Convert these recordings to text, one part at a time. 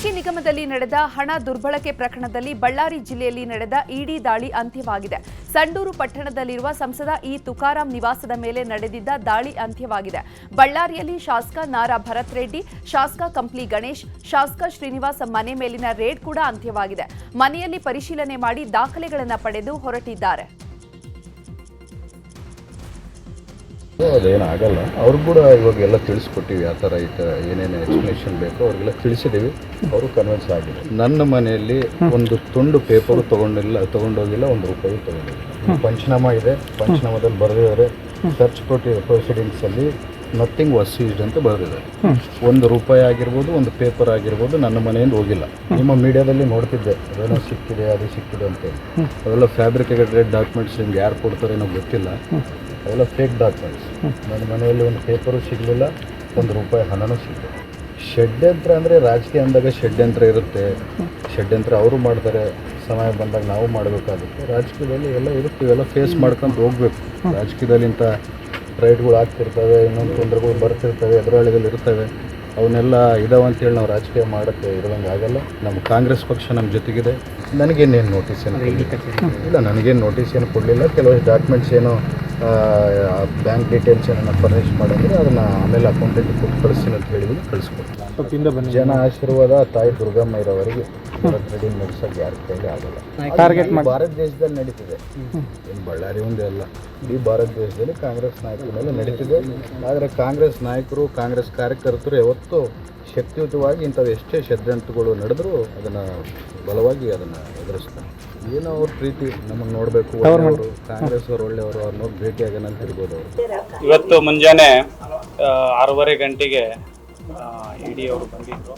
ST ನಿಗಮದಲ್ಲಿ ನಡೆದ ಹಣ ದುರ್ಬಳಕೆ ಪ್ರಕರಣದಲ್ಲಿ ಬಳ್ಳಾರಿ ಜಿಲ್ಲೆಯಲ್ಲಿ ನಡೆದ ಇಡಿ ದಾಳಿ ಅಂತ್ಯವಾಗಿದೆ. ಸಂಡೂರು ಪಟ್ಟಣದಲ್ಲಿರುವ ಸಂಸದ ಇ ತುಕಾರಾಂ ನಿವಾಸದ ಮೇಲೆ ನಡೆದಿದ್ದ ದಾಳಿ ಅಂತ್ಯವಾಗಿದೆ. ಬಳ್ಳಾರಿಯಲ್ಲಿ ಶಾಸಕ ನಾರಾ ಭರತ್ ರೆಡ್ಡಿ, ಶಾಸಕ ಕಂಪ್ಲಿ ಗಣೇಶ್, ಶಾಸಕ ಶ್ರೀನಿವಾಸ ಮನೆ ಮೇಲಿನ ರೇಡ್ ಕೂಡ ಅಂತ್ಯವಾಗಿದೆ. ಮನೆಯಲ್ಲಿ ಪರಿಶೀಲನೆ ಮಾಡಿ ದಾಖಲೆಗಳನ್ನು ಪಡೆದು ಹೊರಟಿದ್ದಾರೆ. ಅದೇನಾಗಲ್ಲ. ಅವ್ರು ಕೂಡ ಇವಾಗೆಲ್ಲ ತಿಳಿಸ್ಕೊಟ್ಟಿವಿ, ಯಾವ ಥರ ಏನೇನು ಎಕ್ಸ್ಪ್ಲನೇಷನ್ ಬೇಕೋ ಅವ್ರಿಗೆಲ್ಲ ತಿಳಿಸಿದ್ದೀವಿ. ಅವರು ಕನ್ವಿನ್ಸ್ ಆಗಿದೆ. ನನ್ನ ಮನೆಯಲ್ಲಿ ಒಂದು ತುಂಡು ಪೇಪರು ತೊಗೊಂಡೋಗಿಲ್ಲ, ₹1 ತೊಗೊಂಡಿಲ್ಲ. ಪಂಚನಾಮ ಇದೆ, ಪಂಚನಾಮದಲ್ಲಿ ಬರೆದಿದ್ದಾರೆ ಸರ್ಚ್ ಪ್ರೊಸೀಡಿಂಗ್ಸಲ್ಲಿ ನಥಿಂಗ್ ವಾಸ್ ಸೀಸ್ಡ್ ಅಂತ ಬರೆದಿದ್ದಾರೆ. ₹1 ಆಗಿರ್ಬೋದು, ಒಂದು ಪೇಪರ್ ಆಗಿರ್ಬೋದು ನನ್ನ ಮನೆಯಿಂದ ಹೋಗಿಲ್ಲ. ನಿಮ್ಮ ಮೀಡಿಯಾದಲ್ಲಿ ನೋಡ್ತಿದ್ದೆ ಅದೇನೋ ಸಿಕ್ಕಿದೆ, ಅದು ಸಿಕ್ಕಿದೆ ಅಂತೇಳಿ. ಅವೆಲ್ಲ ಫ್ಯಾಬ್ರಿಕೇಟೆಡ್ ಡಾಕ್ಯುಮೆಂಟ್ಸ್ ನಿಮ್ಗೆ ಯಾರು ಕೊಡ್ತಾರೇನೋ ಗೊತ್ತಿಲ್ಲ. ಅವೆಲ್ಲ ಫೇಕ್ ಡಾಕ್ಯುಮೆಂಟ್ಸ್. ನನ್ನ ಮನೆಯಲ್ಲಿ ಒಂದು ಪೇಪರು ಸಿಗಲಿಲ್ಲ, ₹1 ಹಣನೂ ಸಿಗಲಿಲ್ಲ. ಷಡ್ಯಂತ್ರ ಅಂದರೆ ರಾಜಕೀಯ ಅಂದಾಗ ಷಡ್ಯಂತ್ರ ಇರುತ್ತೆ. ಷಡ್ಯಂತ್ರ ಅವರು ಮಾಡ್ತಾರೆ, ಸಮಯ ಬಂದಾಗ ನಾವು ಮಾಡಬೇಕಾಗುತ್ತೆ. ರಾಜಕೀಯದಲ್ಲಿ ಎಲ್ಲ ಇರುತ್ತೆ, ಇವೆಲ್ಲ ಫೇಸ್ ಮಾಡ್ಕೊಂಡು ಹೋಗ್ಬೇಕು. ರಾಜಕೀಯದಲ್ಲಿ ಇಂಥ ರೈಟ್ಗಳು ಆಗ್ತಿರ್ತವೆ, ಇನ್ನೊಂದು ತೊಂದರೆಗಳು ಬರ್ತಿರ್ತವೆ, ಎದುರಾಳಿಗಳು ಇರ್ತವೆ. ಅವನ್ನೆಲ್ಲ ಇದಾವೆ ಅಂತೇಳಿ ನಾವು ರಾಜಕೀಯ ಮಾಡೋಕ್ಕೆ ಇರೋದಂಗೆ ಆಗಲ್ಲ. ನಮ್ಮ ಕಾಂಗ್ರೆಸ್ ಪಕ್ಷ ನಮ್ಮ ಜೊತೆಗಿದೆ. ನನಗೇನೇನು ನೋಟಿಸ್ ಏನು ಇಲ್ಲ, ನನಗೇನು ನೋಟಿಸ್ ಏನು ಕೊಡಲಿಲ್ಲ. ಕೆಲವೊಂದು ಡಾಕ್ಯುಮೆಂಟ್ಸ್ ಏನೋ ಬ್ಯಾಂಕ್ ಡೀಟೇಲ್ಸ್ ಏನನ್ನ ಫರ್ನಿಷ್ ಮಾಡಿದ್ರೆ ಅದನ್ನು ಆಮೇಲೆ ಅಕೌಂಟೆಂಟ್ ಕೊಟ್ಟು ಕಳಿಸ್ತೀನಿ ಅಂತ ಹೇಳಿದ್ರು, ಕಳಿಸ್ಕೊಡ್ತೀನಿ. ಜನ ಆಶೀರ್ವಾದ ತಾಯಿ ದುರ್ಗಮ್ಮ ಇರೋವರೆಗೆ ರೆಡಿ ನಡೆಸೋಕೆ ಯಾರ ಕೈಲಿ ಆಗಲ್ಲ. ಭಾರತ ದೇಶದಲ್ಲಿ ನಡೀತಿದೆ, ಏನು ಬಳ್ಳಾರಿ ಒಂದೇ ಅಲ್ಲ, ಇಡೀ ಭಾರತ ದೇಶದಲ್ಲಿ ಕಾಂಗ್ರೆಸ್ ನಾಯಕರ ಮೇಲೆ ನಡೀತಿದೆ. ಆದರೆ ಕಾಂಗ್ರೆಸ್ ನಾಯಕರು, ಕಾಂಗ್ರೆಸ್ ಕಾರ್ಯಕರ್ತರು ಯಾವತ್ತೂ ಶಕ್ತಿಯುತವಾಗಿ ಇಂಥವು ಎಷ್ಟೇ ಷಡ್ಯಂತ್ರಗಳು ನಡೆದರೂ ಅದನ್ನು ಬಲವಾಗಿ ಅದನ್ನು ಎದುರಿಸ್ತಾರೆ. ಏನೋ ಅವ್ರ ಪ್ರೀತಿ ನಮ್ಮನ್ನು ನೋಡಬೇಕು, ಒಳ್ಳೆಯವರು, ಕಾಂಗ್ರೆಸ್ ಅವರು ಒಳ್ಳೆಯವರು, ಅವ್ರು ನೋಡಿ ಭೇಟಿಯಾಗೋಣ ಅಂತ ಇರ್ಬೋದು. ಅವರು ಇವತ್ತು ಮುಂಜಾನೆ 6:30 ಗಂಟೆಗೆ ಇಡಿ ಅವರು ಬಂದಿದ್ದರು.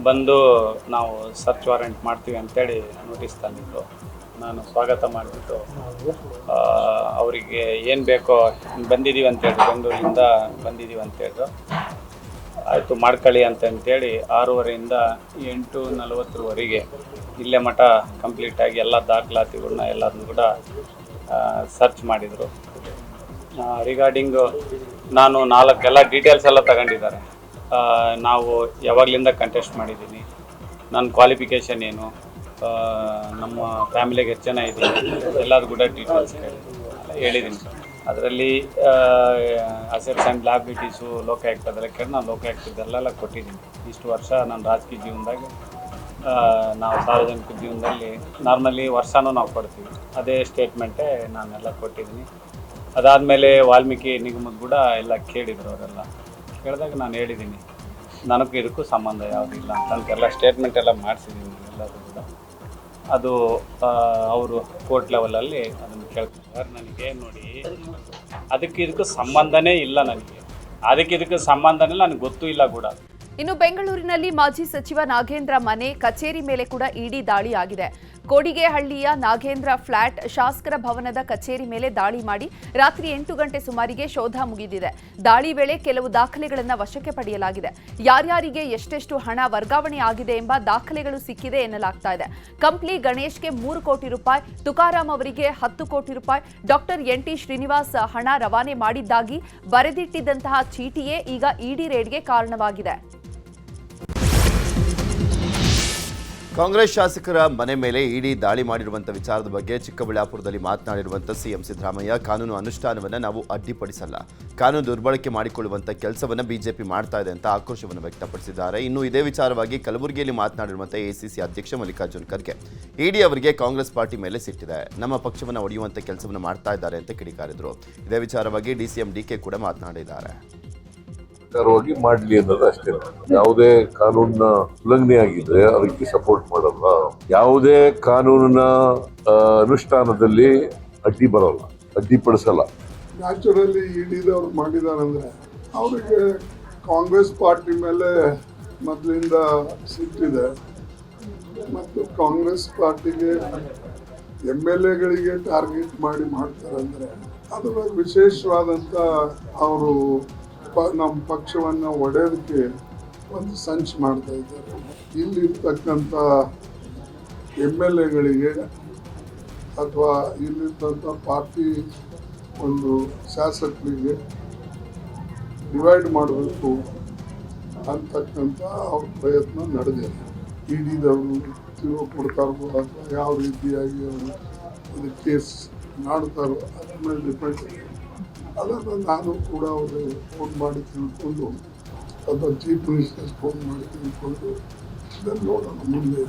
ಬಂದು ನಾವು ಸರ್ಚ್ ವಾರೆಂಟ್ ಮಾಡ್ತೀವಿ ಅಂತೇಳಿ ನೋಟಿಸ್ ತಂದಿದ್ದು. ನಾನು ಸ್ವಾಗತ ಮಾಡಿಬಿಟ್ಟು ಅವರಿಗೆ ಏನು ಬೇಕೋ ಬಂದಿದ್ದೀವಿ ಅಂತೇಳಿ, ಬೆಂಗಳೂರಿಂದ ಬಂದಿದ್ದೀವಿ ಅಂತೇಳಿದ್ರು. ಆಯಿತು ಮಾಡ್ಕೊಳ್ಳಿ ಅಂತೇಳಿ 6:30ಯಿಂದ 8:40ವರೆಗೆ ಇಲ್ಲೇ ಮಠ ಕಂಪ್ಲೀಟಾಗಿ ಎಲ್ಲ ದಾಖಲಾತಿಗಳನ್ನ ಎಲ್ಲದನ್ನು ಕೂಡ ಸರ್ಚ್ ಮಾಡಿದರು. ರಿಗಾರ್ಡಿಂಗು ನಾನು 4 ಎಲ್ಲ ಡೀಟೇಲ್ಸ್ ಎಲ್ಲ ತಗೊಂಡಿದ್ದಾರೆ. ನಾವು ಯಾವಾಗಲಿಂದ ಕಂಟೆಸ್ಟ್ ಮಾಡಿದ್ದೀನಿ, ನನ್ನ ಕ್ವಾಲಿಫಿಕೇಷನ್ ಏನು, ನಮ್ಮ ಫ್ಯಾಮಿಲಿಗೆ ಎಷ್ಟು ಜನ ಇದ್ದೀನಿ, ಎಲ್ಲದು ಕೂಡ ಡೀಟೇಲ್ಸ್ ಹೇಳಿದ್ದೀನಿ. ಅದರಲ್ಲಿ ಅಸೆಟ್ಸ್ ಆ್ಯಂಡ್ ಲ್ಯಾಬಿಲಿಟೀಸು, ಲೋಕಾಯುಕ್ತ ಅದೆಲ್ಲ ಕೇಳಿ ನಾನು ಲೋಕಾಯುಕ್ತದಲ್ಲೆಲ್ಲ ಕೊಟ್ಟಿದ್ದೀನಿ. ಇಷ್ಟು ವರ್ಷ ನನ್ನ ರಾಜಕೀಯ ಜೀವನದಾಗ ನಾವು ಸಾರ್ವಜನಿಕ ಜೀವನದಲ್ಲಿ ನಾರ್ಮಲಿ ವರ್ಷನೂ ನಾವು ಕೊಡ್ತೀವಿ, ಅದೇ ಸ್ಟೇಟ್ಮೆಂಟೇ ನಾನೆಲ್ಲ ಕೊಟ್ಟಿದ್ದೀನಿ. ಅದಾದಮೇಲೆ ವಾಲ್ಮೀಕಿ ನಿಗಮದ ಕೂಡ ಎಲ್ಲ ಕೇಳಿದರು. ಅವರೆಲ್ಲ ಕೇಳಿದಾಗ ನಾನು ಹೇಳಿದ್ದೀನಿ ನನಗೂ ಇದಕ್ಕೂ ಸಂಬಂಧ ಯಾವುದಿಲ್ಲ ಅಂತಂತೆಲ್ಲ ಸ್ಟೇಟ್ಮೆಂಟ್ ಎಲ್ಲ ಮಾಡಿಸಿದ್ದೀನಿ ಎಲ್ಲರೂ ಕೂಡ. ಅದು ಅವರು ಕೋರ್ಟ್ ಲೆವೆಲಲ್ಲಿ ಅದನ್ನು ಕೇಳ್ತಾರೆ. ಸರ್ ನನಗೆ ನೋಡಿ ಅದಕ್ಕೆ ಇದಕ್ಕೂ ಸಂಬಂಧನೇ ಇಲ್ಲ, ಇದಕ್ಕೆ ಸಂಬಂಧನೇ ನನಗೆ ಗೊತ್ತೂ ಇಲ್ಲ ಕೂಡ. ಇನ್ನು ಬೆಂಗಳೂರಿನಲ್ಲಿ ಮಾಜಿ ಸಚಿವ ನಾಗೇಂದ್ರ ಮನೆ, ಕಚೇರಿ ಮೇಲೆ ಕೂಡ ಇಡಿ ದಾಳಿ ಆಗಿದೆ. ಕೋಡಿಗೆಹಳ್ಳಿಯ ನಾಗೇಂದ್ರ ಫ್ಲಾಟ್, ಶಾಸಕರ ಭವನದ ಕಚೇರಿ ಮೇಲೆ ದಾಳಿ ಮಾಡಿ ರಾತ್ರಿ 8 ಗಂಟೆ ಸುಮಾರಿಗೆ ಶೋಧ ಮುಗಿದಿದೆ. ದಾಳಿ ವೇಳೆ ಕೆಲವು ದಾಖಲೆಗಳನ್ನು ವಶಕ್ಕೆ ಪಡೆಯಲಾಗಿದೆ. ಯಾರ್ಯಾರಿಗೆ ಎಷ್ಟೆಷ್ಟು ಹಣ ವರ್ಗಾವಣೆ ಆಗಿದೆ ಎಂಬ ದಾಖಲೆಗಳು ಸಿಕ್ಕಿದೆ ಎನ್ನಲಾಗ್ತಾ ಇದೆ. ಕಂಪ್ಲಿ ಗಣೇಶ್ಗೆ ₹3 ಕೋಟಿ, ತುಕಾರಾಂ ಅವರಿಗೆ ₹10 ಕೋಟಿ, ಡಾಕ್ಟರ್ NT ಶ್ರೀನಿವಾಸ್ ಹಣ ರವಾನೆ ಮಾಡಿದ್ದಾಗಿ ಬರೆದಿಟ್ಟಿದ್ದಂತಹ ಚೀಟಿಯೇ ಈಗ ಇಡಿ ರೇಡ್ಗೆ ಕಾರಣವಾಗಿದೆ. ಕಾಂಗ್ರೆಸ್ ಶಾಸಕರ ಮನೆ ಮೇಲೆ ಇಡಿ ದಾಳಿ ಮಾಡಿರುವಂಥ ವಿಚಾರದ ಬಗ್ಗೆ ಚಿಕ್ಕಬಳ್ಳಾಪುರದಲ್ಲಿ ಮಾತನಾಡಿರುವಂಥ ಸಿಎಂ ಸಿದ್ದರಾಮಯ್ಯ, ಕಾನೂನು ಅನುಷ್ಠಾನವನ್ನು ನಾವು ಅಡ್ಡಿಪಡಿಸಲ್ಲ, ಕಾನೂನು ದುರ್ಬಳಕೆ ಮಾಡಿಕೊಳ್ಳುವಂಥ ಕೆಲಸವನ್ನು ಬಿಜೆಪಿ ಮಾಡ್ತಾ ಇದೆ ಅಂತ ಆಕ್ರೋಶವನ್ನು ವ್ಯಕ್ತಪಡಿಸಿದ್ದಾರೆ. ಇನ್ನು ಇದೇ ವಿಚಾರವಾಗಿ ಕಲಬುರಗಿಯಲ್ಲಿ ಮಾತನಾಡಿರುವಂಥ ಎಸಿಸಿ ಅಧ್ಯಕ್ಷ ಮಲ್ಲಿಕಾರ್ಜುನ್ ಖರ್ಗೆ, ಇಡಿ ಅವರಿಗೆ ಕಾಂಗ್ರೆಸ್ ಪಾರ್ಟಿ ಮೇಲೆ ಸಿಟ್ಟಿದೆ, ನಮ್ಮ ಪಕ್ಷವನ್ನು ಒಡೆಯುವಂಥ ಕೆಲಸವನ್ನು ಮಾಡ್ತಾ ಇದ್ದಾರೆ ಅಂತ ಕಿಡಿಕಾರಿದರು. ಇದೇ ವಿಚಾರವಾಗಿ ಡಿಸಿಎಂ ಡಿಕೆ ಕೂಡ ಮಾತನಾಡಿದ್ದಾರೆ. ಮಾಡಲಿ ಅನ್ನೋದು ಅಷ್ಟೇ. ಯಾವುದೇ ಕಾನೂನಿನ ಉಲ್ಲಂಘನೆ ಆಗಿದ್ರೆ ಅದಕ್ಕೆ ಸಪೋರ್ಟ್ ಮಾಡಲ್ಲ. ಯಾವುದೇ ಕಾನೂನಿನ ಅನುಷ್ಠಾನದಲ್ಲಿ ಅಡ್ಡಿ ಬರಲ್ಲ, ಅಡ್ಡಿಪಡಿಸಲ್ಲ. ನ್ಯಾಚುರಲಿ ಇಡಿದವ್ರು ಮಾಡಿದಾರಂದ್ರೆ ಅವರಿಗೆ ಕಾಂಗ್ರೆಸ್ ಪಾರ್ಟಿ ಮೇಲೆ ಮೊದಲಿಂದ ಸಿಟ್ಟಿದೆ ಮತ್ತು ಕಾಂಗ್ರೆಸ್ ಪಾರ್ಟಿಗೆ MLAಗಳಿಗೆ ಟಾರ್ಗೆಟ್ ಮಾಡಿ ಮಾಡ್ತಾರಂದ್ರೆ ಅದು ವಿಶೇಷವಾದಂಥ ಅವರು ನಮ್ಮ ಪಕ್ಷವನ್ನು ಒಡೆಯೋದಕ್ಕೆ ಒಂದು ಸಂಚು ಮಾಡ್ತಾ ಇದ್ದಾರೆ. ಇಲ್ಲಿರ್ತಕ್ಕಂಥ MLAಗಳಿಗೆ ಅಥವಾ ಇಲ್ಲಿರ್ತಕ್ಕಂಥ ಪಾರ್ಟಿ ಒಂದು ಶಾಸಕರಿಗೆ ಡಿವೈಡ್ ಮಾಡಬೇಕು ಅಂತಕ್ಕಂಥ ಅವ್ರ ಪ್ರಯತ್ನ ನಡೆದಿದೆ. ಇಡಿದವರು ತಿರುವು ಕೊಡ್ತಾರೋ ಅಥವಾ ಯಾವ ರೀತಿಯಾಗಿ ಅವರು ಇದು ಕೇಸ್ ಮಾಡ್ತಾರೋ ಅದ್ರ ಮೇಲೆ ಡಿಪೆಂಡ್ ಇದೆ. ಅದನ್ನು ನಾನು ಕೂಡ ಅವರು ಫೋನ್ ಮಾಡಿ ತಿಳ್ಕೊಂಡು ಅಥವಾ ಚೀಫ್ ಮಿನಿಸ್ಟರ್ ಫೋನ್ ಮಾಡಿ ತಿಳ್ಕೊಂಡು ಇದನ್ನು ನೋಡೋಣ ಮುಂದೆ.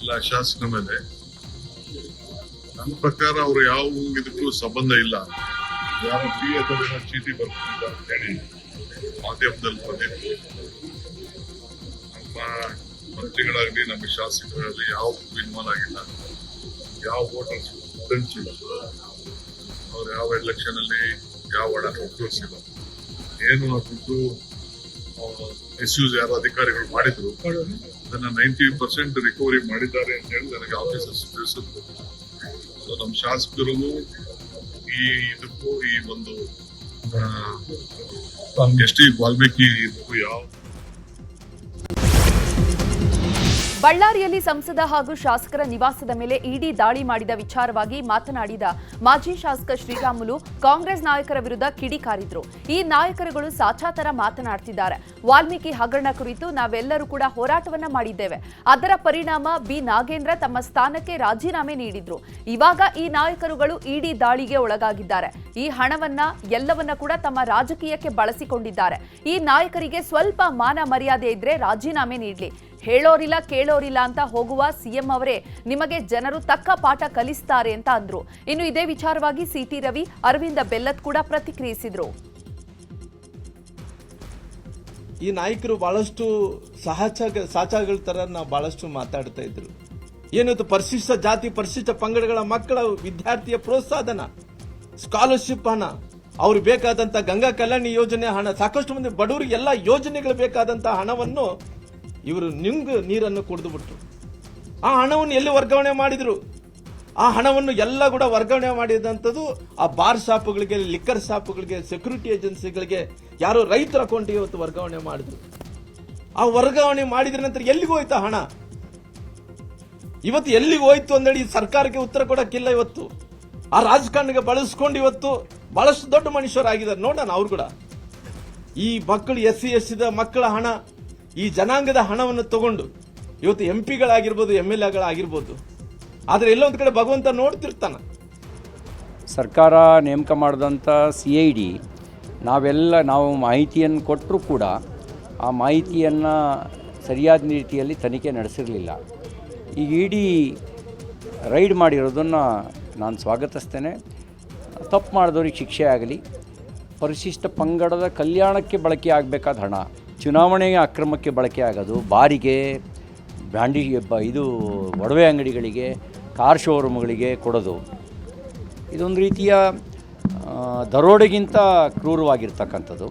ಎಲ್ಲ ಶಾಸಕರ ಮೇಲೆ ನನ್ನ ಪ್ರಕಾರ ಅವರು ಯಾವ ಇದಕ್ಕೂ ಸಂಬಂಧ ಇಲ್ಲ. ಯಾರೋ ಪಿ ಎ ಚೀಟಿ ಬರ್ತಿಲ್ಲ ಅಂತ ಹೇಳಿ ಮಾಧ್ಯಮದಲ್ಲಿ ಬಂದಿತ್ತು. ನಮ್ಮ ಮಂತ್ರಿಗಳಾಗಲಿ ನಮ್ಮ ಶಾಸಕರಾಗಲಿ ಯಾವ ಇನ್ವಾಲ್ವ್ ಆಗಿಲ್ಲ, ಯಾವ ವೋಟರ್ಸ್ ಇಲ್ಲ, ಅವ್ರು ಯಾವ ಎಲೆಕ್ಷನ್ ಅಲ್ಲಿ ಯಾವ ಹಣ ತೋರಿಸಿಲ್ಲ. ಏನು ಆ ದುಡ್ಡು ಮಿಸ್ಯೂಸ್ ಯಾರು ಅಧಿಕಾರಿಗಳು ಮಾಡಿದ್ರು ಅದನ್ನ 90% ರಿಕವರಿ ಮಾಡಿದ್ದಾರೆ ಅಂತ ಹೇಳಿ ನನಗೆ ಆಫೀಸರ್ಸ್ ತಿಳಿಸಿದ್ರು. ಸೊ ನಮ್ಮ ಶಾಸಕರಿಗೂ ಈ ಇದಕ್ಕೂ ಈ ಒಂದು ಎಸ್ ಟಿ ವಾಲ್ಮೀಕಿ ಇದಕ್ಕೂ ಯಾವ ಬಳ್ಳಾರಿಯಲ್ಲಿ ಸಂಸದ ಹಾಗೂ ಶಾಸಕರ ನಿವಾಸದ ಮೇಲೆ ಇಡಿ ದಾಳಿ ಮಾಡಿದ ವಿಚಾರವಾಗಿ ಮಾತನಾಡಿದ ಮಾಜಿ ಶಾಸಕ ಶ್ರೀರಾಮುಲು ಕಾಂಗ್ರೆಸ್ ನಾಯಕರ ವಿರುದ್ಧ ಕಿಡಿಕಾರಿದ್ರು. ಈ ನಾಯಕರುಗಳು ಸಾಚಾತರ ಮಾತನಾಡ್ತಿದ್ದಾರೆ. ವಾಲ್ಮೀಕಿ ಹಗರಣ ಕುರಿತು ನಾವೆಲ್ಲರೂ ಕೂಡ ಹೋರಾಟವನ್ನ ಮಾಡಿದ್ದೇವೆ. ಅದರ ಪರಿಣಾಮ ಬಿ ನಾಗೇಂದ್ರ ತಮ್ಮ ಸ್ಥಾನಕ್ಕೆ ರಾಜೀನಾಮೆ ನೀಡಿದ್ರು. ಇವಾಗ ಈ ನಾಯಕರುಗಳು ಇಡಿ ದಾಳಿಗೆ ಒಳಗಾಗಿದ್ದಾರೆ. ಈ ಹಣವನ್ನ ಎಲ್ಲವನ್ನ ಕೂಡ ತಮ್ಮ ರಾಜಕೀಯಕ್ಕೆ ಬಳಸಿಕೊಂಡಿದ್ದಾರೆ. ಈ ನಾಯಕರಿಗೆ ಸ್ವಲ್ಪ ಮಾನ ಮರ್ಯಾದೆ ಇದ್ರೆ ರಾಜೀನಾಮೆ ನೀಡಲಿ. ಹೇಳೋರಿಲ್ಲ ಕೇಳೋರಿಲ್ಲ ಅಂತ ಹೋಗುವ ಸಿಎಂ ಅವರೇ ನಿಮಗೆ ಜನರು ತಕ್ಕ ಪಾಠ ಕಲಿಸ್ತಾರೆ ಅಂತ ಅಂದ್ರು. ಇನ್ನು ಇದೇ ವಿಚಾರವಾಗಿ ಸಿಟಿ ರವಿ, ಅರವಿಂದ ಬೆಲ್ಲತ್ ಕೂಡ ಪ್ರತಿಕ್ರಿಯಿಸಿದ್ರು. ಈ ನಾಯಕರು ಬಹಳಷ್ಟು ಸಾಚಾಗಳ ತರ ನಾವು ಬಹಳಷ್ಟು ಮಾತಾಡ್ತಾ ಇದ್ರು. ಏನದು ಪರಿಶಿಷ್ಟ ಜಾತಿ ಪರಿಶಿಷ್ಟ ಪಂಗಡಗಳ ಮಕ್ಕಳ ವಿದ್ಯಾರ್ಥಿಯ ಪ್ರೋತ್ಸಾಹನ, ಸ್ಕಾಲರ್ಶಿಪ್ ಹಣ, ಅವ್ರಿಗೆ ಬೇಕಾದಂತ ಗಂಗಾ ಕಲ್ಯಾಣಿ ಯೋಜನೆ ಹಣ, ಸಾಕಷ್ಟು ಮಂದಿ ಬಡವರಿಗೆ ಎಲ್ಲ ಯೋಜನೆಗಳು ಬೇಕಾದಂತ ಹಣವನ್ನು ಇವರು ನೀರನ್ನು ಕುಡಿದು ಬಿಟ್ರು. ಆ ಹಣವನ್ನು ಎಲ್ಲಿ ವರ್ಗಾವಣೆ ಮಾಡಿದ್ರು? ಆ ಹಣವನ್ನು ಎಲ್ಲ ಕೂಡ ವರ್ಗಾವಣೆ ಮಾಡಿದಂಥದ್ದು ಆ ಬಾರ್ ಶಾಪ್ಗಳಿಗೆ, ಲಿಕ್ಕರ್ ಶಾಪ್ಗಳಿಗೆ, ಸೆಕ್ಯೂರಿಟಿ ಏಜೆನ್ಸಿಗಳಿಗೆ, ಯಾರೋ ರೈತರ ಅಕೌಂಟ್ಗೆ ಇವತ್ತು ವರ್ಗಾವಣೆ ಮಾಡಿದ್ರು. ಆ ವರ್ಗಾವಣೆ ಮಾಡಿದ ನಂತರ ಎಲ್ಲಿಗೆ ಹೋಯ್ತು ಹಣ? ಇವತ್ತು ಎಲ್ಲಿಗೆ ಹೋಯ್ತು ಅಂದೇಳಿ ಸರ್ಕಾರಕ್ಕೆ ಉತ್ತರ ಕೊಡಕ್ಕಿಲ್ಲ. ಇವತ್ತು ಆ ರಾಜಕಾರಣಿಗೆ ಬಳಸ್ಕೊಂಡು ಇವತ್ತು ಬಹಳಷ್ಟು ದೊಡ್ಡ ಮನುಷ್ಯರಾಗಿದ್ದಾರೆ. ನೋಡೋಣ ಅವ್ರು ಕೂಡ ಈ ಮಕ್ಕಳು SC ಮಕ್ಕಳ ಹಣ, ಈ ಜನಾಂಗದ ಹಣವನ್ನು ತಗೊಂಡು ಇವತ್ತು MP ಗಳಾಗಿರ್ಬೋದು, MLAಗಳಾಗಿರ್ಬೋದು. ಆದ್ರೆ ಎಲ್ಲೊಂದು ಕಡೆ ಭಗವಂತ ನೋಡ್ತಿರ್ತಾನ. ಸರ್ಕಾರ ನೇಮಕ ಮಾಡಿದಂಥ CID ನಾವು ಮಾಹಿತಿಯನ್ನು ಕೊಟ್ಟರೂ ಕೂಡ ಆ ಮಾಹಿತಿಯನ್ನು ಸರಿಯಾದ ರೀತಿಯಲ್ಲಿ ತನಿಖೆ ನಡೆಸಿರಲಿಲ್ಲ. ಈಗ ಇಡಿ ರೈಡ್ ಮಾಡಿರೋದನ್ನು ನಾನು ಸ್ವಾಗತಿಸ್ತೇನೆ. ತಪ್ಪು ಮಾಡಿದವ್ರಿಗೆ ಶಿಕ್ಷೆ ಆಗಲಿ. ಪರಿಶಿಷ್ಟ ಪಂಗಡದ ಕಲ್ಯಾಣಕ್ಕೆ ಬಳಕೆ ಆಗಬೇಕಾದ ಹಣ ಚುನಾವಣೆಗೆ ಅಕ್ರಮಕ್ಕೆ ಬಳಕೆ ಆಗೋದು, ಬಾರಿಗೆ, ಇದು ಒಡವೆ ಅಂಗಡಿಗಳಿಗೆ, ಕಾರ್ ಶೋರೂಮ್ಗಳಿಗೆ ಕೊಡೋದು, ಇದೊಂದು ರೀತಿಯ ದರೋಡೆಗಿಂತ ಕ್ರೂರವಾಗಿರ್ತಕ್ಕಂಥದ್ದು.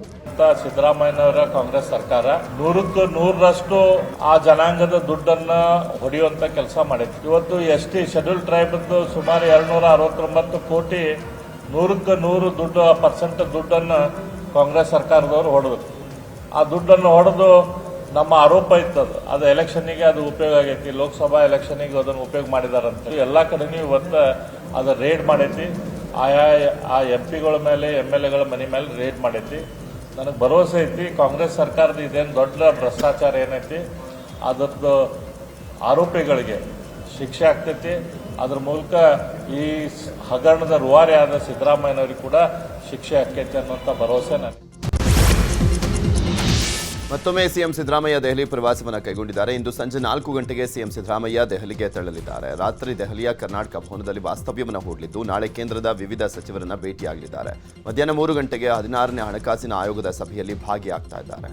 ಸಿದ್ದರಾಮಯ್ಯನವರ ಕಾಂಗ್ರೆಸ್ ಸರ್ಕಾರ 100ಕ್ಕೆ 100ರಷ್ಟು ಆ ಜನಾಂಗದ ದುಡ್ಡನ್ನ ಹೊಡೆಯುವಂತ ಕೆಲಸ ಮಾಡಿತ್ತು. ಇವತ್ತು ST ಶೆಡ್ಯೂಲ್ ಟ್ರೈಬ್ ಸುಮಾರು 269 ಕೋಟಿ 100ಕ್ಕೆ 100 ದುಡ್ಡು ಪರ್ಸೆಂಟ್ ದುಡ್ಡನ್ನು ಕಾಂಗ್ರೆಸ್ ಸರ್ಕಾರದವರು ಹೊಡೆದ್ರು. ಆ ದುಡ್ಡನ್ನು ಹೊಡೆದು ನಮ್ಮ ಆರೋಪ ಇತ್ತದು, ಅದು ಎಲೆಕ್ಷನ್ನಿಗೆ ಅದು ಉಪಯೋಗ ಆಗೈತಿ, ಲೋಕಸಭಾ ಎಲೆಕ್ಷನ್ನಿಗೆ ಅದನ್ನು ಉಪಯೋಗ ಮಾಡಿದಾರಂತ ಎಲ್ಲ ಕಡೆನೂ ಇವತ್ತು ಅದು ರೇಡ್ ಮಾಡೈತಿ. ಆ MP ಗಳ ಮೇಲೆ MLAಗಳ ಮನೆ ಮೇಲೆ ರೇಡ್ ಮಾಡೈತಿ. ನನಗೆ ಭರವಸೆ ಐತಿ ಕಾಂಗ್ರೆಸ್ ಸರ್ಕಾರದ ಇದೇನು ದೊಡ್ಡ ಭ್ರಷ್ಟಾಚಾರ ಏನೈತಿ ಅದರದ್ದು ಆರೋಪಿಗಳಿಗೆ ಶಿಕ್ಷೆ ಆಗ್ತೈತಿ. ಅದ್ರ ಮೂಲಕ ಈ ಹಗರಣದ ರೂವಾರಿ ಆದ ಸಿದ್ದರಾಮಯ್ಯನವರಿಗೆ ಕೂಡ ಶಿಕ್ಷೆ ಆಕ್ಕೈತಿ ಅನ್ನೋಂಥ ಭರವಸೆ ನನಗೆ. ಮತ್ತೊಮ್ಮೆ ಸಿಎಂ ಸಿದ್ದರಾಮಯ್ಯ ದೆಹಲಿ ಪ್ರವಾಸವನ್ನು ಕೈಗೊಂಡಿದ್ದಾರೆ. ಇಂದು ಸಂಜೆ 4 ಗಂಟೆಗೆ ಸಿಎಂ ಸಿದ್ದರಾಮಯ್ಯ ದೆಹಲಿಗೆ ತೆರಳಲಿದ್ದಾರೆ. ರಾತ್ರಿ ದೆಹಲಿಯ ಕರ್ನಾಟಕ ಭವನದಲ್ಲಿ ವಾಸ್ತವ್ಯವನ್ನು ಹೂಡಲಿದ್ದು ನಾಳೆ ಕೇಂದ್ರದ ವಿವಿಧ ಸಚಿವರನ್ನ ಭೇಟಿಯಾಗಲಿದ್ದಾರೆ. ಮಧ್ಯಾಹ್ನ 3 ಗಂಟೆಗೆ 16ನೇ ಹಣಕಾಸಿನ ಆಯೋಗದ ಸಭೆಯಲ್ಲಿ ಭಾಗಿಯಾಗ್ತಾ ಇದ್ದಾರೆ.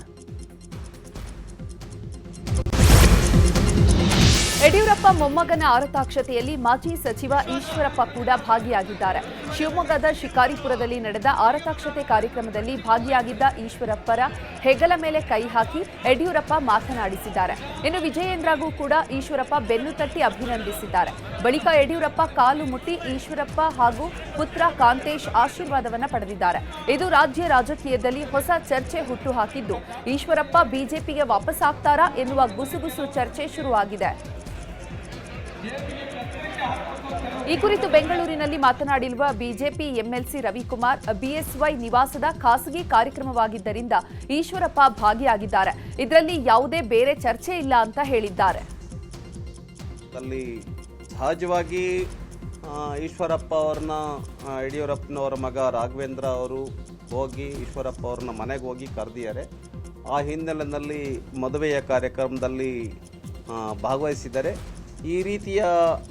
ಯಡಿಯೂರಪ್ಪ ಮೊಮ್ಮಗನ ಆರತಾಕ್ಷತೆಯಲ್ಲಿ ಮಾಜಿ ಸಚಿವ ಈಶ್ವರಪ್ಪ ಕೂಡ ಭಾಗಿಯಾಗಿದ್ದಾರೆ. ಶಿವಮೊಗ್ಗದ ಶಿಕಾರಿಪುರದಲ್ಲಿ ನಡೆದ ಆರತಾಕ್ಷತೆ ಕಾರ್ಯಕ್ರಮದಲ್ಲಿ ಭಾಗಿಯಾಗಿದ್ದ ಈಶ್ವರಪ್ಪರ ಹೆಗಲ ಮೇಲೆ ಕೈ ಹಾಕಿ ಯಡಿಯೂರಪ್ಪ ಮಾತನಾಡಿಸಿದ್ದಾರೆ. ಇನ್ನು ವಿಜಯೇಂದ್ರಗೂ ಕೂಡ ಈಶ್ವರಪ್ಪ ಬೆನ್ನು ತಟ್ಟಿ ಅಭಿನಂದಿಸಿದ್ದಾರೆ. ಬಳಿಕ ಯಡಿಯೂರಪ್ಪ ಕಾಲು ಮುಟ್ಟಿ ಈಶ್ವರಪ್ಪ ಹಾಗೂ ಪುತ್ರ ಕಾಂತೇಶ್ ಆಶೀರ್ವಾದವನ್ನ ಪಡೆದಿದ್ದಾರೆ. ಇದು ರಾಜ್ಯ ರಾಜಕೀಯದಲ್ಲಿ ಹೊಸ ಚರ್ಚೆ ಹುಟ್ಟುಹಾಕಿದ್ದು ಈಶ್ವರಪ್ಪ ಬಿಜೆಪಿಗೆ ವಾಪಸ್ ಆಗ್ತಾರಾ ಎನ್ನುವ ಗುಸುಗುಸು ಚರ್ಚೆ ಶುರುವಾಗಿದೆ. ಈ ಕುರಿತು ಬೆಂಗಳೂರಿನಲ್ಲಿ ಮಾತನಾಡಿರುವ ಬಿಜೆಪಿ ಎಂಎಲ್ಸಿ ರವಿಕುಮಾರ್, ಬಿಎಸ್ವೈ ನಿವಾಸದ ಖಾಸಗಿ ಕಾರ್ಯಕ್ರಮವಾಗಿದ್ದರಿಂದ ಈಶ್ವರಪ್ಪ ಭಾಗಿಯಾಗಿದ್ದಾರೆ. ಇದರಲ್ಲಿ ಯಾವುದೇ ಬೇರೆ ಚರ್ಚೆ ಇಲ್ಲ ಅಂತ ಹೇಳಿದ್ದಾರೆ. ಅಲ್ಲಿ ಸಹಜವಾಗಿ ಈಶ್ವರಪ್ಪ ಅವ್ರನ್ನ ಯಡಿಯೂರಪ್ಪನವರ ಮಗ ರಾಘವೇಂದ್ರ ಅವರು ಹೋಗಿ ಈಶ್ವರಪ್ಪ ಅವ್ರನ್ನ ಮನೆಗೆ ಹೋಗಿ ಕರೆದಿದ್ದಾರೆ. ಆ ಹಿನ್ನೆಲೆಯಲ್ಲಿ ಮದುವೆಯ ಕಾರ್ಯಕ್ರಮದಲ್ಲಿ ಭಾಗವಹಿಸಿದ್ದಾರೆ. ಈ ರೀತಿಯ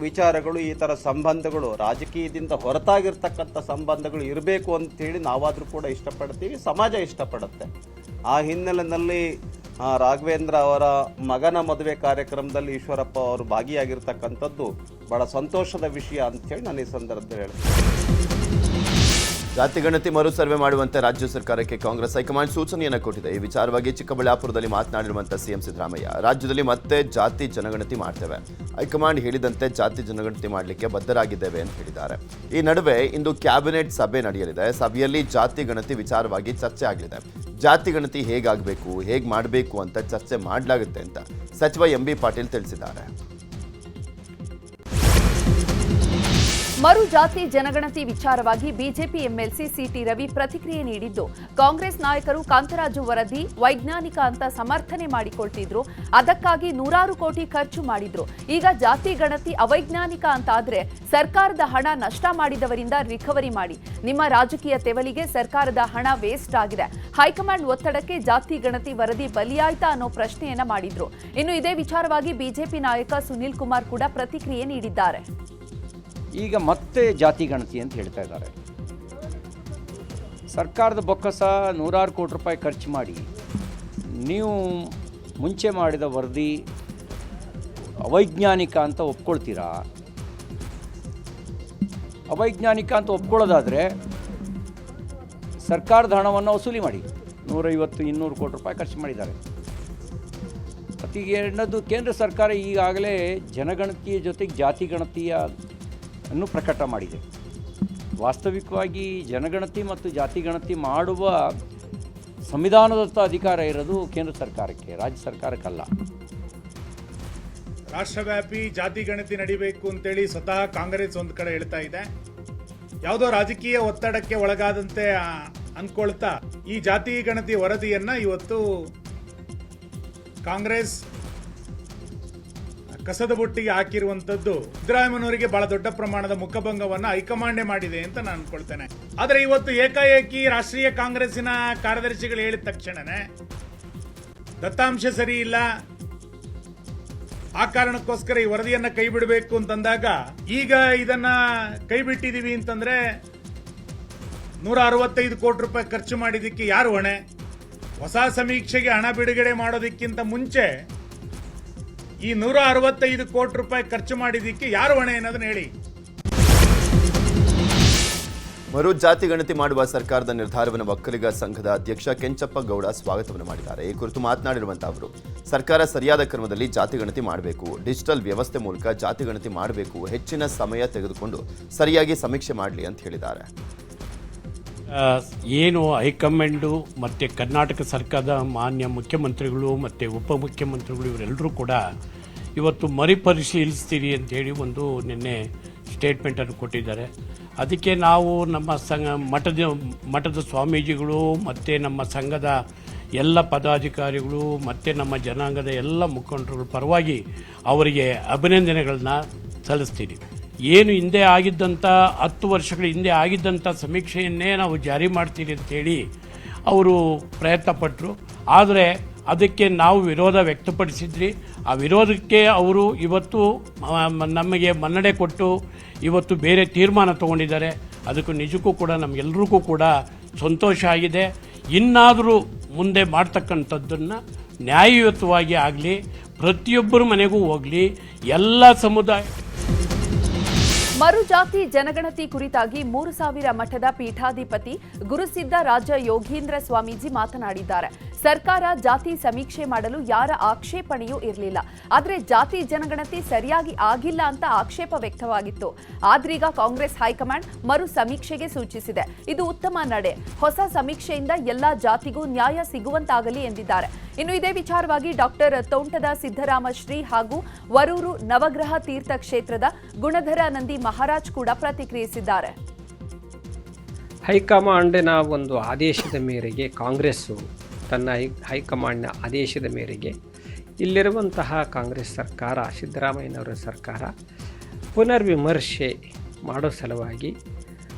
ವಿಚಾರಗಳು, ಈ ಥರ ಸಂಬಂಧಗಳು ರಾಜಕೀಯದಿಂದ ಹೊರತಾಗಿರ್ತಕ್ಕಂಥ ಸಂಬಂಧಗಳು ಇರಬೇಕು ಅಂತೇಳಿ ನಾವಾದರೂ ಕೂಡ ಇಷ್ಟಪಡ್ತೀವಿ, ಸಮಾಜ ಇಷ್ಟಪಡುತ್ತೆ. ಆ ಹಿನ್ನೆಲೆಯಲ್ಲಿ ರಾಘವೇಂದ್ರ ಅವರ ಮಗನ ಮದುವೆ ಕಾರ್ಯಕ್ರಮದಲ್ಲಿ ಈಶ್ವರಪ್ಪ ಅವರು ಭಾಗಿಯಾಗಿರ್ತಕ್ಕಂಥದ್ದು ಬಹಳ ಸಂತೋಷದ ವಿಷಯ ಅಂತೇಳಿ ನಾನು ಈ ಸಂದರ್ಭದಲ್ಲಿ ಹೇಳ್ತೀನಿ. ಜಾತಿ ಗಣತಿ ಮರು ಸರ್ವೆ ಮಾಡುವಂತೆ ರಾಜ್ಯ ಸರ್ಕಾರಕ್ಕೆ ಕಾಂಗ್ರೆಸ್ ಹೈಕಮಾಂಡ್ ಸೂಚನೆಯನ್ನು ಕೊಟ್ಟಿದೆ. ಈ ವಿಚಾರವಾಗಿ ಚಿಕ್ಕಬಳ್ಳಾಪುರದಲ್ಲಿ ಮಾತನಾಡಿರುವಂತಹ ಸಿಎಂ ಸಿದ್ದರಾಮಯ್ಯ, ರಾಜ್ಯದಲ್ಲಿ ಮತ್ತೆ ಜಾತಿ ಜನಗಣತಿ ಮಾಡ್ತೇವೆ, ಹೈಕಮಾಂಡ್ ಹೇಳಿದಂತೆ ಜಾತಿ ಜನಗಣತಿ ಮಾಡಲಿಕ್ಕೆ ಬದ್ಧರಾಗಿದ್ದೇವೆ ಅಂತ ಹೇಳಿದ್ದಾರೆ. ಈ ನಡುವೆ ಇಂದು ಕ್ಯಾಬಿನೆಟ್ ಸಭೆ ನಡೆಯಲಿದೆ. ಸಭೆಯಲ್ಲಿ ಜಾತಿ ಗಣತಿ ವಿಚಾರವಾಗಿ ಚರ್ಚೆ ಆಗಲಿದೆ. ಜಾತಿ ಗಣತಿ ಹೇಗಾಗಬೇಕು, ಹೇಗೆ ಮಾಡಬೇಕು ಅಂತ ಚರ್ಚೆ ಮಾಡಲಾಗುತ್ತೆ ಅಂತ ಸಚಿವ ಎಂಬಿ ಪಾಟೀಲ್ ತಿಳಿಸಿದ್ದಾರೆ. ಮರು ಜಾತಿ ಜನಗಣತಿ ವಿಚಾರವಾಗಿ ಬಿಜೆಪಿ ಎಂಎಲ್ಸಿ ಸಿಟಿ ರವಿ ಪ್ರತಿಕ್ರಿಯೆ ನೀಡಿದ್ದು, ಕಾಂಗ್ರೆಸ್ ನಾಯಕರು ಕಾಂತರಾಜು ವರದಿ ವೈಜ್ಞಾನಿಕ ಅಂತ ಸಮರ್ಥನೆ ಮಾಡಿಕೊಳ್ತಿದ್ರು, ಅದಕ್ಕಾಗಿ ನೂರಾರು ಕೋಟಿ ಖರ್ಚು ಮಾಡಿದ್ರು. ಈಗ ಜಾತಿ ಗಣತಿ ಅವೈಜ್ಞಾನಿಕ ಅಂತಾದ್ರೆ ಸರ್ಕಾರದ ಹಣ ನಷ್ಟ ಮಾಡಿದವರಿಂದ ರಿಕವರಿ ಮಾಡಿ. ನಿಮ್ಮ ರಾಜಕೀಯ ತೆವಲಿಗೆ ಸರ್ಕಾರದ ಹಣ ವೇಸ್ಟ್ ಆಗಿದೆ. ಹೈಕಮಾಂಡ್ ಒತ್ತಡಕ್ಕೆ ಜಾತಿ ಗಣತಿ ವರದಿ ಬಲಿಯಾಯ್ತಾ ಅನ್ನೋ ಪ್ರಶ್ನೆಯನ್ನ ಮಾಡಿದ್ರು. ಇನ್ನು ಇದೇ ವಿಚಾರವಾಗಿ ಬಿಜೆಪಿ ನಾಯಕ ಸುನಿಲ್ ಕುಮಾರ್ ಕೂಡ ಪ್ರತಿಕ್ರಿಯೆ ನೀಡಿದ್ದಾರೆ. ಈಗ ಮತ್ತೆ ಜಾತಿ ಗಣತಿ ಅಂತ ಹೇಳ್ತಾ ಇದ್ದಾರೆ. ಸರ್ಕಾರದ ಬೊಕ್ಕಸ ನೂರಾರು ಕೋಟಿ ರೂಪಾಯಿ ಖರ್ಚು ಮಾಡಿ ನೀವು ಮುಂಚೆ ಮಾಡಿದ ವರದಿ ಅವೈಜ್ಞಾನಿಕ ಅಂತ ಒಪ್ಕೊಳ್ತೀರಾ? ಅವೈಜ್ಞಾನಿಕ ಅಂತ ಒಪ್ಕೊಳ್ಳೋದಾದರೆ ಸರ್ಕಾರದ ಹಣವನ್ನು ವಸೂಲಿ ಮಾಡಿ. 150-200 ಕೋಟಿ ರೂಪಾಯಿ ಖರ್ಚು ಮಾಡಿದ್ದಾರೆ. ಮತ್ತು ಎರಡನೇದು, ಕೇಂದ್ರ ಸರ್ಕಾರ ಈಗಾಗಲೇ ಜನಗಣತಿಯ ಜೊತೆಗೆ ಜಾತಿ ಗಣತಿಯ ಅನ್ನು ಪ್ರಕಟ ಮಾಡಿದೆ. ವಾಸ್ತವಿಕವಾಗಿ ಜನಗಣತಿ ಮತ್ತು ಜಾತಿ ಗಣತಿ ಮಾಡುವ ಸಂವಿಧಾನದತ್ತ ಅಧಿಕಾರ ಇರೋದು ಕೇಂದ್ರ ಸರ್ಕಾರಕ್ಕೆ, ರಾಜ್ಯ ಸರ್ಕಾರಕ್ಕಲ್ಲ. ರಾಷ್ಟ್ರವ್ಯಾಪಿ ಜಾತಿ ಗಣತಿ ನಡಿಬೇಕು ಅಂತೇಳಿ ಸ್ವತಃ ಕಾಂಗ್ರೆಸ್ ಒಂದು ಕಡೆ ಹೇಳ್ತಾ ಇದೆ. ಯಾವುದೋ ರಾಜಕೀಯ ಒತ್ತಡಕ್ಕೆ ಒಳಗಾದಂತೆ ಅನ್ಕೊಳ್ತಾ ಈ ಜಾತಿ ಗಣತಿ ವರದಿಯನ್ನ ಇವತ್ತು ಕಾಂಗ್ರೆಸ್ ಕಸದ ಬುಟ್ಟಿಗೆ ಹಾಕಿರುವಂತದ್ದು ಸಿದ್ದರಾಮಯ್ಯನವರಿಗೆ ಬಹಳ ದೊಡ್ಡ ಪ್ರಮಾಣದ ಮುಖಭಂಗವನ್ನ ಹೈಕಮಾಂಡೇ ಮಾಡಿದೆ ಅಂತ ನಾನು ಅನ್ಕೊಳ್ತೇನೆ. ಆದ್ರೆ ಇವತ್ತು ಏಕಾಏಕಿ ರಾಷ್ಟ್ರೀಯ ಕಾಂಗ್ರೆಸ್ಸಿನ ಕಾರ್ಯದರ್ಶಿಗಳು ಹೇಳಿದ ತಕ್ಷಣನೇ ದತ್ತಾಂಶ ಸರಿ ಇಲ್ಲ, ಆ ಕಾರಣಕ್ಕೋಸ್ಕರ ಈ ವರದಿಯನ್ನ ಕೈ ಬಿಡಬೇಕು ಅಂತಂದಾಗ ಈಗ ಇದನ್ನ ಕೈ ಬಿಟ್ಟಿದೀವಿ ಅಂತಂದ್ರೆ 165 ಕೋಟಿ ರೂಪಾಯಿ ಖರ್ಚು ಮಾಡಿದ್ದಕ್ಕೆ ಯಾರು ಹೊಣೆ? ಹೊಸ ಸಮೀಕ್ಷೆಗೆ ಹಣ ಬಿಡುಗಡೆ ಮಾಡೋದಕ್ಕಿಂತ ಮುಂಚೆ ಈ 165 ಕೋಟಿ ರೂಪಾಯಿ ಖರ್ಚು ಮಾಡಿದ್ದಕ್ಕೆ ಯಾರು ಹೊಣೆ ಅನ್ನೋದನ್ನ ಹೇಳಿ. ಮರು ಜಾತಿ ಗಣತಿ ಮಾಡುವ ಸರ್ಕಾರದ ನಿರ್ಧಾರವನ್ನು ಒಕ್ಕಲಿಗ ಸಂಘದ ಅಧ್ಯಕ್ಷ ಕೆಂಚಪ್ಪ ಗೌಡ ಸ್ವಾಗತವನ್ನು ಮಾಡಿದ್ದಾರೆ. ಈ ಕುರಿತು ಮಾತನಾಡಿರುವಂತಹ ಅವರು, ಸರ್ಕಾರ ಸರಿಯಾದ ಕ್ರಮದಲ್ಲಿ ಜಾತಿ ಗಣತಿ ಮಾಡಬೇಕು, ಡಿಜಿಟಲ್ ವ್ಯವಸ್ಥೆ ಮೂಲಕ ಜಾತಿ ಗಣತಿ ಮಾಡಬೇಕು, ಹೆಚ್ಚಿನ ಸಮಯ ತೆಗೆದುಕೊಂಡು ಸರಿಯಾಗಿ ಸಮೀಕ್ಷೆ ಮಾಡಲಿ ಅಂತ ಹೇಳಿದ್ದಾರೆ. ಏನು ಹೈಕಮಾಂಡು ಮತ್ತು ಕರ್ನಾಟಕ ಸರ್ಕಾರದ ಮಾನ್ಯ ಮುಖ್ಯಮಂತ್ರಿಗಳು ಮತ್ತು ಉಪಮುಖ್ಯಮಂತ್ರಿಗಳು ಇವರೆಲ್ಲರೂ ಕೂಡ ಇವತ್ತು ಮರುಪರಿಶೀಲಿಸ್ತೀರಿ ಅಂತೇಳಿ ಒಂದು ನಿನ್ನೆ ಸ್ಟೇಟ್ಮೆಂಟನ್ನು ಕೊಟ್ಟಿದ್ದಾರೆ. ಅದಕ್ಕೆ ನಾವು ನಮ್ಮ ಮಠದ ಸ್ವಾಮೀಜಿಗಳು ಮತ್ತು ನಮ್ಮ ಸಂಘದ ಎಲ್ಲ ಪದಾಧಿಕಾರಿಗಳು ಮತ್ತು ನಮ್ಮ ಜನಾಂಗದ ಎಲ್ಲ ಮುಖಂಡರುಗಳ ಪರವಾಗಿ ಅವರಿಗೆ ಅಭಿನಂದನೆಗಳನ್ನ ಸಲ್ಲಿಸ್ತೀನಿ. ಏನು ಹಿಂದೆ ಆಗಿದ್ದಂಥ 10 ವರ್ಷಗಳ ಹಿಂದೆ ಆಗಿದ್ದಂಥ ಸಮೀಕ್ಷೆಯನ್ನೇ ನಾವು ಜಾರಿ ಮಾಡ್ತೀರಿ ಅಂತೇಳಿ ಅವರು ಪ್ರಯತ್ನ ಪಟ್ಟರು. ಆದರೆ ಅದಕ್ಕೆ ನಾವು ವಿರೋಧ ವ್ಯಕ್ತಪಡಿಸಿದ್ರಿ. ಆ ವಿರೋಧಕ್ಕೆ ಅವರು ಇವತ್ತು ನಮಗೆ ಮನ್ನಣೆ ಕೊಟ್ಟು ಇವತ್ತು ಬೇರೆ ತೀರ್ಮಾನ ತಗೊಂಡಿದ್ದಾರೆ. ಅದಕ್ಕೂ ನಿಜಕ್ಕೂ ಕೂಡ ನಮಗೆಲ್ಲರಿಗೂ ಕೂಡ ಸಂತೋಷ ಆಗಿದೆ. ಇನ್ನಾದರೂ ಮುಂದೆ ಮಾಡ್ತಕ್ಕಂಥದ್ದನ್ನು ನ್ಯಾಯಯುತವಾಗಿ ಆಗಲಿ, ಪ್ರತಿಯೊಬ್ಬರ ಮನೆಗೂ ಹೋಗಲಿ, ಎಲ್ಲ ಸಮುದಾಯ. ಮರು ಜಾತಿ ಜನಗಣತಿ ಕುರಿತಾಗಿ 3000 ಮಠದ ಪೀಠಾಧಿಪತಿ ಗುರುಸಿದ್ದ ರಾಜ ಯೋಗೀಂದ್ರ ಸ್ವಾಮೀಜಿ ಮಾತನಾಡಿದ್ದಾರೆ. ಸರ್ಕಾರ ಜಾತಿ ಸಮೀಕ್ಷೆ ಮಾಡಲು ಯಾರ ಆಕ್ಷೇಪಣೆಯೂ ಇರಲಿಲ್ಲ. ಆದರೆ ಜಾತಿ ಜನಗಣತಿ ಸರಿಯಾಗಿ ಆಗಿಲ್ಲ ಅಂತ ಆಕ್ಷೇಪ ವ್ಯಕ್ತವಾಗಿತ್ತು. ಆದ್ರೀಗ ಕಾಂಗ್ರೆಸ್ ಹೈಕಮಾಂಡ್ ಮರು ಸಮೀಕ್ಷೆಗೆ ಸೂಚಿಸಿದೆ. ಇದು ಉತ್ತಮ ನಡೆ. ಹೊಸ ಸಮೀಕ್ಷೆಯಿಂದ ಎಲ್ಲಾ ಜಾತಿಗೂ ನ್ಯಾಯ ಸಿಗುವಂತಾಗಲಿ ಎಂದಿದ್ದಾರೆ. ಇನ್ನು ಇದೇ ವಿಚಾರವಾಗಿ ಡಾಕ್ಟರ್ ತೋಂಟದ ಸಿದ್ದರಾಮ ಶ್ರೀ ಹಾಗೂ ವರೂರು ನವಗ್ರಹ ತೀರ್ಥ ಕ್ಷೇತ್ರದ ಗುಣಧರ ನಂದಿ ಮಹಾರಾಜ್ ಕೂಡ ಪ್ರತಿಕ್ರಿಯಿಸಿದ್ದಾರೆ. ಹೈಕಮಾಂಡಿನ ಒಂದು ಆದೇಶದ ಮೇರೆಗೆ ಕಾಂಗ್ರೆಸ್ಸು ತನ್ನ ಹೈಕಮಾಂಡ್ನ ಆದೇಶದ ಮೇರೆಗೆ ಇಲ್ಲಿರುವಂತಹ ಕಾಂಗ್ರೆಸ್ ಸರ್ಕಾರ, ಸಿದ್ದರಾಮಯ್ಯನವರ ಸರ್ಕಾರ ಪುನರ್ವಿಮರ್ಶೆ ಮಾಡೋ ಸಲುವಾಗಿ,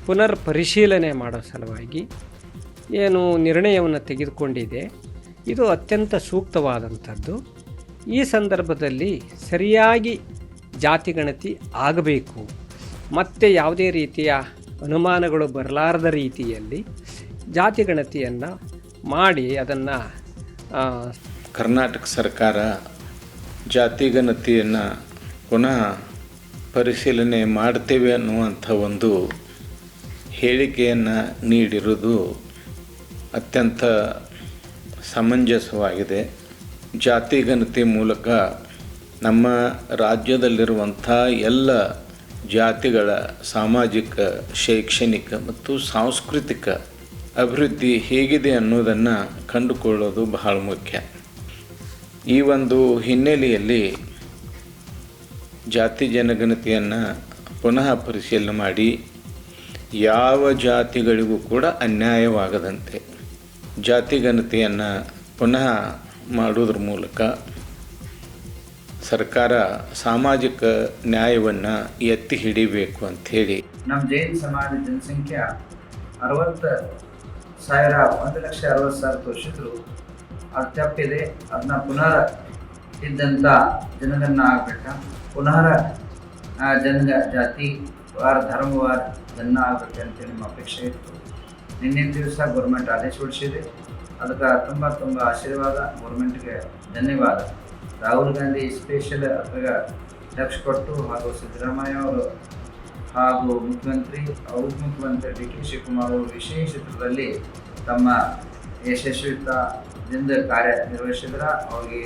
ಪುನರ್ ಪರಿಶೀಲನೆ ಮಾಡೋ ಸಲುವಾಗಿ ಏನು ನಿರ್ಣಯವನ್ನು ತೆಗೆದುಕೊಂಡಿದೆ, ಇದು ಅತ್ಯಂತ ಸೂಕ್ತವಾದಂಥದ್ದು. ಈ ಸಂದರ್ಭದಲ್ಲಿ ಸರಿಯಾಗಿ ಜಾತಿಗಣತಿ ಆಗಬೇಕು, ಮತ್ತು ಯಾವುದೇ ರೀತಿಯ ಅನುಮಾನಗಳು ಬರಲಾರದ ರೀತಿಯಲ್ಲಿ ಜಾತಿಗಣತಿಯನ್ನು ಮಾಡಿ ಅದನ್ನು ಕರ್ನಾಟಕ ಸರ್ಕಾರ ಜಾತಿಗಣತಿಯನ್ನು ಪುನಃ ಪರಿಶೀಲನೆ ಮಾಡ್ತೇವೆ ಅನ್ನುವಂಥ ಒಂದು ಹೇಳಿಕೆಯನ್ನು ನೀಡಿರುವುದು ಅತ್ಯಂತ ಸಮಂಜಸವಾಗಿದೆ. ಜಾತಿಗಣತಿ ಮೂಲಕ ನಮ್ಮ ರಾಜ್ಯದಲ್ಲಿರುವಂಥ ಎಲ್ಲ ಜಾತಿಗಳ ಸಾಮಾಜಿಕ, ಶೈಕ್ಷಣಿಕ ಮತ್ತು ಸಾಂಸ್ಕೃತಿಕ ಅಭಿವೃದ್ಧಿ ಹೇಗಿದೆ ಅನ್ನೋದನ್ನು ಕಂಡುಕೊಳ್ಳೋದು ಬಹಳ ಮುಖ್ಯ. ಈ ಒಂದು ಹಿನ್ನೆಲೆಯಲ್ಲಿ ಜಾತಿ ಜನಗಣತಿಯನ್ನು ಪುನಃ ಪರಿಶೀಲನೆ ಮಾಡಿ ಯಾವ ಜಾತಿಗಳಿಗೂ ಕೂಡ ಅನ್ಯಾಯವಾಗದಂತೆ ಜಾತಿಗಣತಿಯನ್ನು ಪುನಃ ಮಾಡುವುದರ ಮೂಲಕ ಸರ್ಕಾರ ಸಾಮಾಜಿಕ ನ್ಯಾಯವನ್ನು ಎತ್ತಿ ಹಿಡಿಬೇಕು ಅಂಥೇಳಿ ನಮ್ಮ ಜೈನ ಸಮಾಜ ಜನಸಂಖ್ಯೆ 1,60,000 ತೋರಿಸಿದ್ರು. ಅದು ತಪ್ಪಿದೆ. ಅದನ್ನ ಪುನಃ ಇದ್ದಂಥ ಜನಗಣನ ಆಗಬೇಕಾ, ಪುನಃ ಜಾತಿ ವಾರ ಧರ್ಮವಾರ ಗಣನ ಆಗಬೇಕು ಅಂತೇಳಿ ನಮ್ಮ ಅಪೇಕ್ಷೆ ಇತ್ತು. ನಿನ್ನೆ ದಿವಸ ಗೌರ್ಮೆಂಟ್ ಆದೇಶ ಹೊರಡಿಸಿದೆ. ಅದಕ್ಕೆ ತುಂಬ ಆಶೀರ್ವಾದ. ಗೌರ್ಮೆಂಟ್ಗೆ ಧನ್ಯವಾದ. ರಾಹುಲ್ ಗಾಂಧಿ ಸ್ಪೆಷಲ್ ಅದಕ್ಕೆ ಲಕ್ಷ ಕೊಟ್ಟು, ಹಾಗೂ ಸಿದ್ದರಾಮಯ್ಯ ಅವರು ಹಾಗೂ ಮುಖ್ಯಮಂತ್ರಿ ಉಪಮುಖ್ಯಮಂತ್ರಿ ಡಿ ಕೆ ಶಿವಕುಮಾರ್ ಅವರು ವಿಶೇಷ ಚಿತ್ರದಲ್ಲಿ ತಮ್ಮ ಯಶಸ್ವಿತದಿಂದ ಕಾರ್ಯ ನಿರ್ವಹಿಸಿದ್ರ. ಅವರಿಗೆ